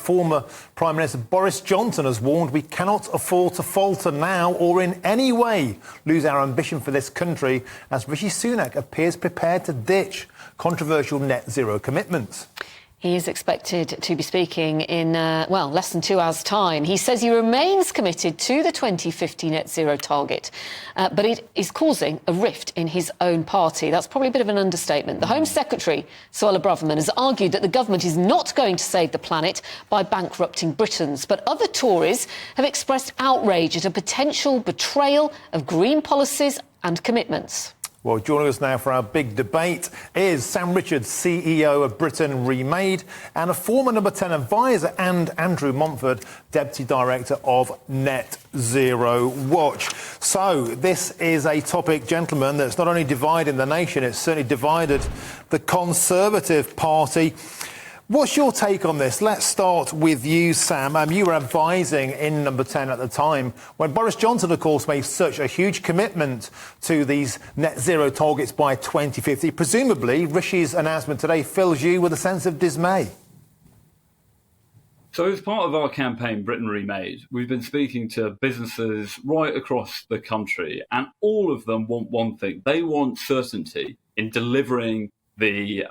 former Prime Minister Boris Johnson has warned we cannot afford to falter now or in any way lose our ambition for this country, as Rishi Sunak appears prepared to ditch controversial net zero commitments. He is expected to be speaking in, less than 2 hours' time. He says he remains committed to the 2050 net zero target, but it is causing a rift in his own party. That's probably a bit of an understatement. The Home Secretary, Suella Braverman, has argued that the government is not going to save the planet by bankrupting Britons. But other Tories have expressed outrage at a potential betrayal of green policies and commitments. Well, joining us now for our big debate is Sam Richards, CEO of Britain Remade, and a former Number 10 advisor, and Andrew Montford, Deputy Director of Net Zero Watch. So this is a topic, gentlemen, that's not only dividing the nation, it's certainly divided the Conservative Party. What's your take on this? Let's start with you, Sam. You were advising in Number 10 at the time when Boris Johnson, of course, made such a huge commitment to these net zero targets by 2050. Presumably, Rishi's announcement today fills you with a sense of dismay. So as part of our campaign, Britain Remade, we've been speaking to businesses right across the country, and all of them want one thing. They want certainty in delivering the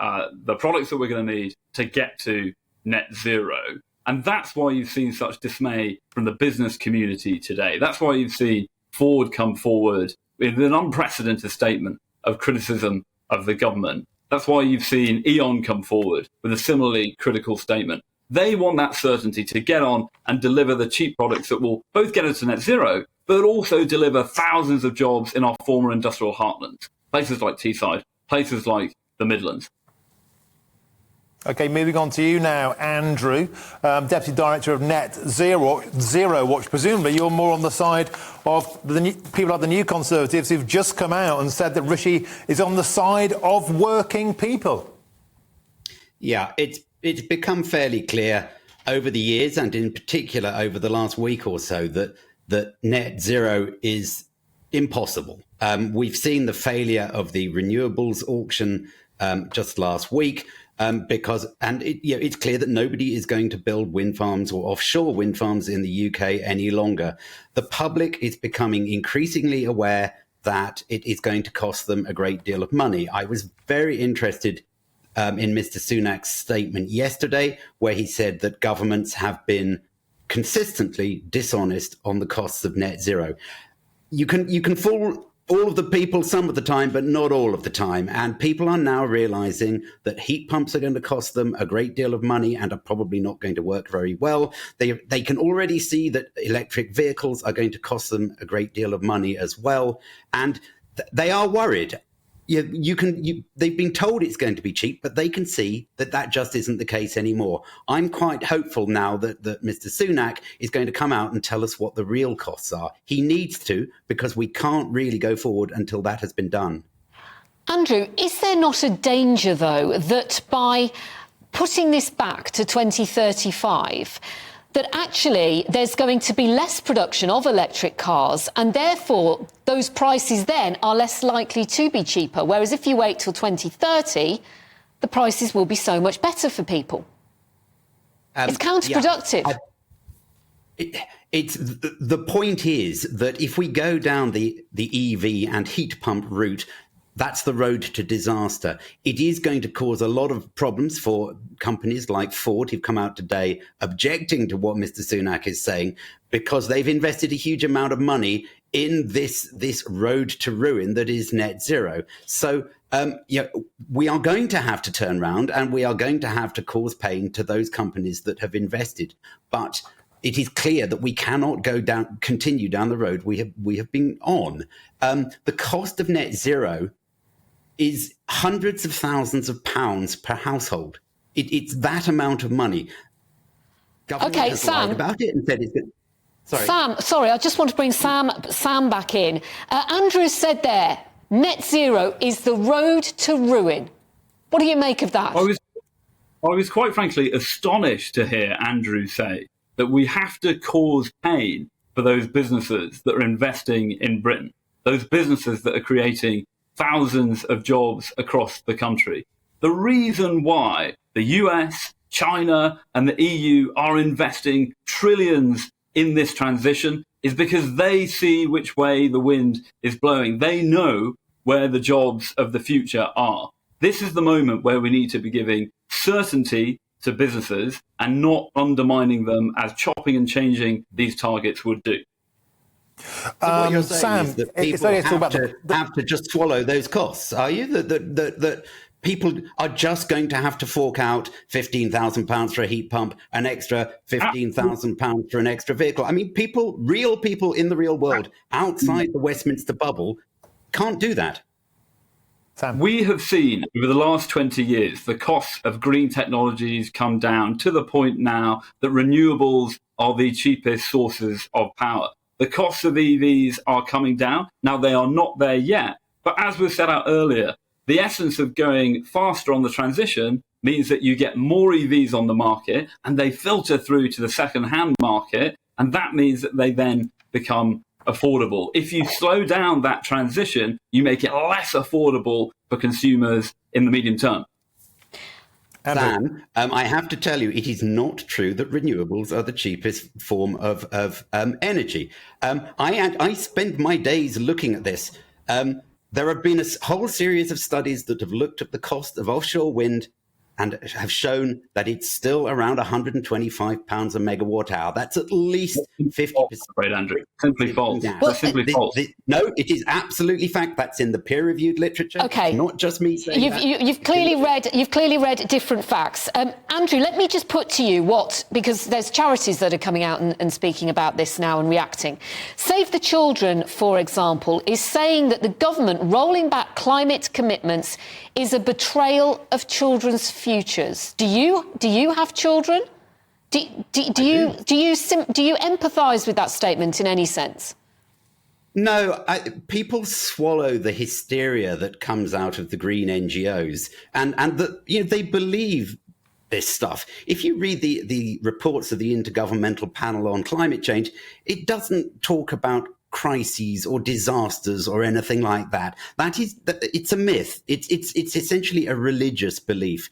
products that we're going to need to get to net zero. And that's why you've seen such dismay from the business community today. That's why you've seen Ford come forward with an unprecedented statement of criticism of the government. That's why you've seen E.ON come forward with a similarly critical statement. They want that certainty to get on and deliver the cheap products that will both get us to net zero, but also deliver thousands of jobs in our former industrial heartlands, places like Teesside, places like the Midlands. OK, moving on to you now, Andrew, Deputy Director of Net Zero Watch. Presumably you're more on the side of the people like the New Conservatives who've just come out and said that Rishi is on the side of working people. Yeah, it's become fairly clear over the years, and in particular over the last week or so, that net zero is impossible. We've seen the failure of the renewables auction just last week, it's clear that nobody is going to build wind farms or offshore wind farms in the UK any longer. The public is becoming increasingly aware that it is going to cost them a great deal of money. I was very interested in Mr. Sunak's statement yesterday, where he said that governments have been consistently dishonest on the costs of net zero. You can fool all of the people some of the time, but not all of the time. And people are now realizing that heat pumps are going to cost them a great deal of money and are probably not going to work very well. They can already see that electric vehicles are going to cost them a great deal of money as well. And they are worried. They've been told it's going to be cheap, but they can see that just isn't the case anymore. I'm quite hopeful now that Mr. Sunak is going to come out and tell us what the real costs are. He needs to, because we can't really go forward until that has been done. Andrew, is there not a danger, though, that by putting this back to 2035, that actually there's going to be less production of electric cars, and therefore those prices then are less likely to be cheaper, whereas if you wait till 2030, the prices will be so much better for people? It's counterproductive. The point is that if we go down the EV and heat pump route, that's the road to disaster. It is going to cause a lot of problems for companies like Ford, who've come out today objecting to what Mr. Sunak is saying, because they've invested a huge amount of money in this road to ruin that is net zero. So we are going to have to turn around, and we are going to have to cause pain to those companies that have invested. But it is clear that we cannot continue down the road we have been on. The cost of net zero is hundreds of thousands of pounds per household. It's that amount of money. Government has lied about it and said it's good. Sorry. Sam, sorry, I just want to bring Sam back in. Andrew said there, net zero is the road to ruin. What do you make of that? I was quite frankly astonished to hear Andrew say that we have to cause pain for those businesses that are investing in Britain, those businesses that are creating thousands of jobs across the country. The reason why the US, China and the EU are investing trillions in this transition is because they see which way the wind is blowing. They know where the jobs of the future are. This is the moment where we need to be giving certainty to businesses and not undermining them as chopping and changing these targets would do. So what you're saying Sam, is that it's people have to just swallow those costs, are you? That people are just going to have to fork out £15,000 for a heat pump, an extra £15,000 for an extra vehicle. I mean, real people in the real world, outside the Westminster bubble, can't do that. Sam. We have seen over the last 20 years the costs of green technologies come down to the point now that renewables are the cheapest sources of power. The costs of EVs are coming down. Now, they are not there yet. But as was set out earlier, the essence of going faster on the transition means that you get more EVs on the market and they filter through to the second-hand market. And that means that they then become affordable. If you slow down that transition, you make it less affordable for consumers in the medium term. Sam, I have to tell you, it is not true that renewables are the cheapest form of energy. I spend my days looking at this. There have been a whole series of studies that have looked at the cost of offshore wind and have shown that it's still around £125 a megawatt hour. That's at least 50%. Right, Andrew. Simply false. That's simply false. No, it is absolutely fact. That's in the peer-reviewed literature. Okay, not just me saying that. You've clearly read different facts. Andrew, let me just put to you because there's charities that are coming out and speaking about this now and reacting. Save the Children, for example, is saying that the government rolling back climate commitments is a betrayal of children's futures. Do you have children? Do you empathise with that statement in any sense? No, people swallow the hysteria that comes out of the green NGOs, and they believe this stuff. If you read the reports of the Intergovernmental Panel on Climate Change, it doesn't talk about crises or disasters or anything like that. It's a myth. It's essentially a religious belief.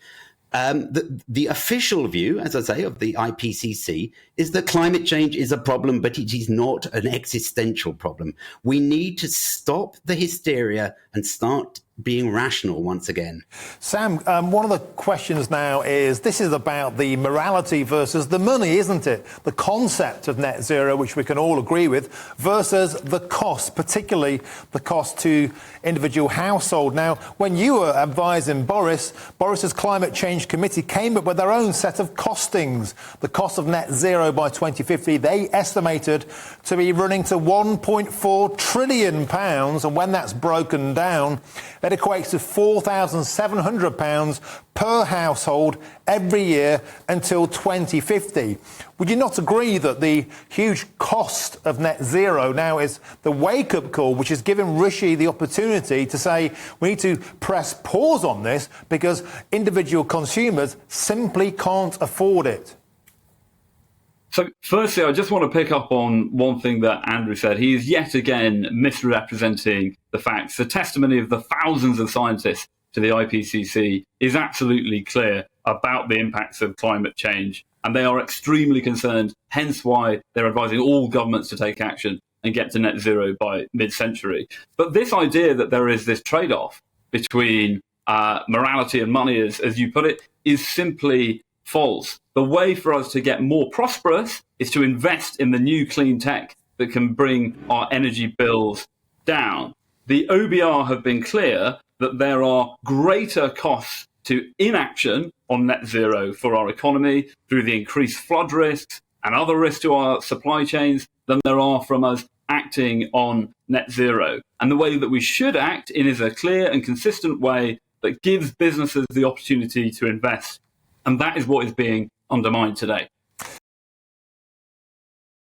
The official view, as I say, of the IPCC is that climate change is a problem, but it is not an existential problem. We need to stop the hysteria and start being rational once again. Sam, one of the questions now is, this is about the morality versus the money, isn't it? The concept of net zero, which we can all agree with, versus the cost, particularly the cost to individual household. Now, when you were advising Boris's climate change committee came up with their own set of costings. The cost of net zero by 2050, they estimated to be running to £1.4 trillion. And when that's broken down, that equates to £4,700 per household every year until 2050. Would you not agree that the huge cost of net zero now is the wake-up call, which is giving Rishi the opportunity to say we need to press pause on this because individual consumers simply can't afford it? So firstly, I just want to pick up on one thing that Andrew said. He is yet again misrepresenting the facts. The testimony of the thousands of scientists to the IPCC is absolutely clear about the impacts of climate change. And they are extremely concerned, hence why they're advising all governments to take action and get to net zero by mid-century. But this idea that there is this trade-off between morality and money, as you put it, is simply false. The way for us to get more prosperous is to invest in the new clean tech that can bring our energy bills down. The OBR have been clear that there are greater costs to inaction on net zero for our economy through the increased flood risks and other risks to our supply chains than there are from us acting on net zero. And the way that we should act is a clear and consistent way that gives businesses the opportunity to invest. And that is what is being undermined today.